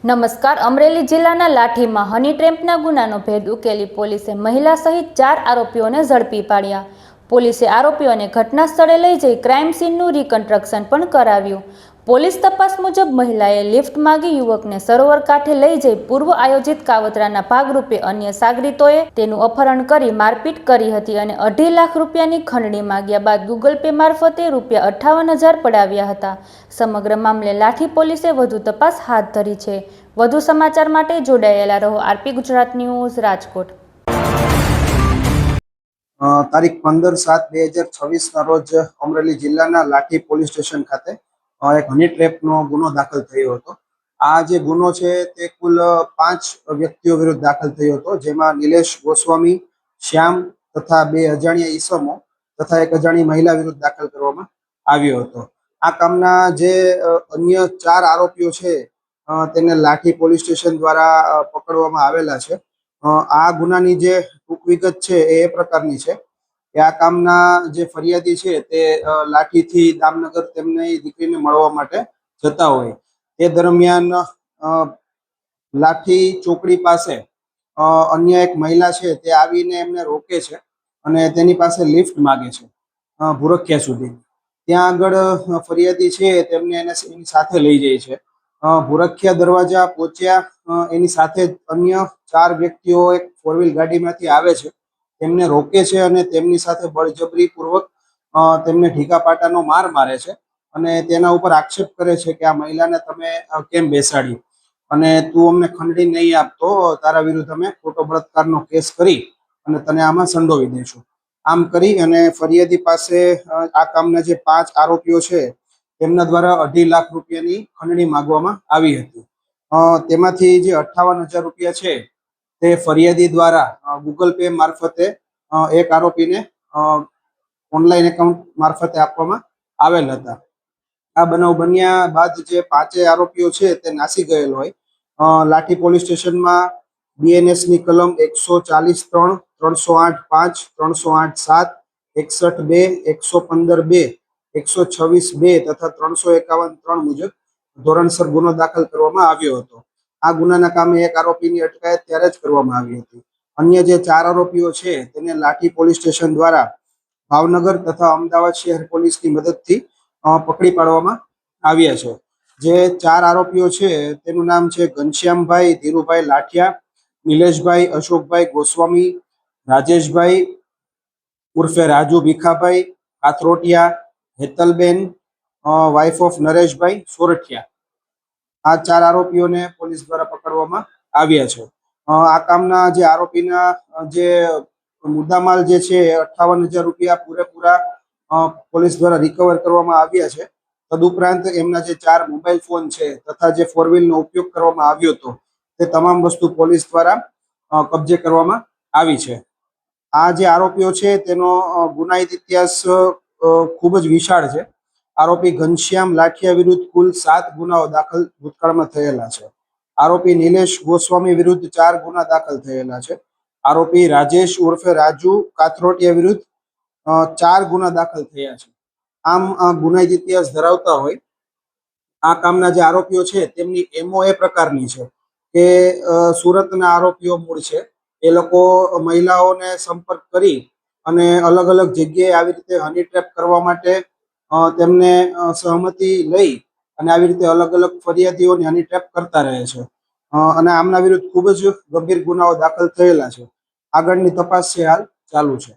નમસ્કાર. અમરેલી જિલ્લાના લાઠીમાં હની ટ્રેપના ગુનાનો ભેદ ઉકેલી પોલીસે મહિલા સહિત 4 આરોપીઓને ઝડપી પાડ્યા. પોલીસે આરોપીઓને ઘટના સ્થળે લઈ જઈ ક્રાઇમ સીનનું રિકન્સ્ટ્રક્શન પણ કરાવ્યું. પોલીસ તપાસ મુજબ મહિલાએ લિફ્ટ માગી યુવકને સરોવર કાંઠે લઈ જઈ પૂર્વ આયોજિત કાવતરાના ભાગરૂપે અન્ય સાગરીતોએ તેનું અપહરણ કરી મારપીટ કરી હતી અને 2.5 લાખ રૂપિયાની ખંડણી માગ્યા બાદ ગૂગલ પે મારફતે રૂપિયા 58,000 પડાવ્યા હતા. સમગ્ર મામલે લાઠી પોલીસે વધુ તપાસ હાથ ધરી છે. વધુ સમાચાર માટે જોડાયેલા રહો આરપી ગુજરાત ન્યૂઝ, રાજકોટ. તારીખ 15/7/2026 ના રોજ અમરેલી જિલ્લાના લાઠી પોલીસ સ્ટેશન ખાતે એક હની ટ્રેપનો ગુનો દાખલ થયો હતો. આ જે ગુનો છે તે કુલ 5 વ્યક્તિઓ વિરુદ્ધ દાખલ થયો હતો, જેમાં નિલેશ ગોસ્વામી, શ્યામ તથા 2 અજાણ્યા ઈસમો તથા 1 અજાણી મહિલા વિરુદ્ધ દાખલ કરવામાં આવ્યો હતો. આ કામના જે અન્ય 4 આરોપીઓ છે તેને લાઠી પોલીસ સ્ટેશન દ્વારા પકડવામાં આવેલા છે. આ ગુનાની જે ટૂંક વિગત છે એ પ્રકારની છે કે આ કામના જે ફરિયાદી છે તે લાઠીથી દામનગર તેમની દીકરીને મળવા માટે જતા હોય તે દરમિયાન લાઠી ચોકડી પાસે અન્ય એક મહિલા છે તે આવીને એમને રોકે છે અને તેની પાસે લિફ્ટ માગે છે ભૂરખિયા સુધી. ત્યાં આગળ ફરિયાદી છે તેમને એની સાથે લઈ જાય છે. ભૂરખિયા દરવાજા પહોંચ્યા એની સાથે જ અન્ય 4 વ્યક્તિઓ એક 4 વ્હીલ ગાડીમાંથી આવે છે, તેમને રોકે છે અને તેમની સાથે બળજબરીપૂર્વક તેમને ઢીકા પાટાનો માર મારે છે અને તેના ઉપર આક્ષેપ કરે છે કે આ મહિલાને તમે કેમ બેસાડી અને તું અમને ખંડણી નહીં આપતો તારા વિરુદ્ધ અમે ખોટો બળાત્કારનો કેસ કરી અને તને આમાં સંડોવી દઈશું. આમ કરી અને ફરિયાદી પાસે આ કામના જે 5 આરોપીઓ છે તેમના દ્વારા 2.5 લાખ રૂપિયાની ખંડણી માંગવામાં આવી હતી. તેમાંથી જે 58,000 રૂપિયા છે તે ફરિયાદી દ્વારા ગૂગલ પે મારફતે એક આરોપીને ઓનલાઈન એકાઉન્ટ મારફતે આપવામાં આવેલ હતા. આ બનાવ બન્યા બાદ જે 5 આરોપીઓ છે તે નાસી ગયેલ હોય લાઠી પોલીસ સ્ટેશનમાં BNS ની કલમ 140(3), 308(5), 308(7), 61(2), 115(2), 126(2) તથા 351(3) મુજબ ધોરણસર ગુનો દાખલ કરવામાં આવ્યો હતો. આ ગુનાના કામે એક આરોપીની અટકાયત ત્યારે જ કરવામાં આવી હતી. અન્ય જે 4 આરોપીઓ છે તેને લાઠી પોલીસ સ્ટેશન દ્વારા ભાવનગર તથા અમદાવાદ શહેર પોલીસની મદદથી પકડી પાડવામાં આવ્યા છે. જે 4 આરોપીઓ છે તેનું નામ છે ઘનશ્યામભાઈ ધીરુભાઈ લાઠિયા, નિલેશભાઈ અશોકભાઈ ગોસ્વામી, રાજેશભાઈ ઉર્ફે રાજુ ભીખાભાઈ કાથરોટિયા, હેતલબેન વાઇફ ઓફ નરેશભાઈ સોરઠિયા. આ 4 આરોપીઓને પોલીસ દ્વારા પકડવામાં આવ્યા છે. આ કામના જે આરોપીના જે મુદ્દામાલ જે છે 58,000 રૂપિયા પૂરેપૂરા પોલીસ દ્વારા રિકવર કરવામાં આવ્યા છે. તદુપરાંત એમના જે 4 મોબાઈલ ફોન છે તથા જે 4 વ્હીલનો ઉપયોગ કરવામાં આવ્યો હતો તે તમામ વસ્તુ પોલીસ દ્વારા કબજે કરવામાં આવી છે. આ જે આરોપીઓ છે તેનો ગુનાહિત ઇતિહાસ ખૂબ જ વિશાળ છે. આરોપી ઘનશ્યામ લાઠિયા વિરુદ્ધ કુલ 7 ગુનાઓ દાખલ ભૂતકાળમાં થયેલા છે. આરોપી નિલેશ ગોસ્વામી વિરુદ્ધ 4 ગુના દાખલ થયેલા છે. આરોપી રાજેશ ઉર્ફે રાજુ કાથરોટિયા વિરુદ્ધ 4 ગુના દાખલ થયા છે. આમ ગુનાહિત ઇતિહાસ ધરાવતા હોય આ કામના જે આરોપીઓ છે તેમની MO એ પ્રકારની છે કે સુરતના આરોપીઓ મૂળ છે. એ લોકો મહિલાઓને સંપર્ક કરી અને અલગ અલગ જગ્યાએ આવી રીતે હની ટ્રેપ કરવા માટે તેમને સહમતિ લઈ અને આવી રીતે અલગ અલગ ફરિયાદીઓને હની ટ્રેપ કરતા રહે છે અને આમના વિરુદ્ધ ખૂબ જ ગંભીર ગુનાઓ દાખલ થયેલા છે. આગળની તપાસ છે હાલ ચાલુ છે.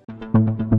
છે।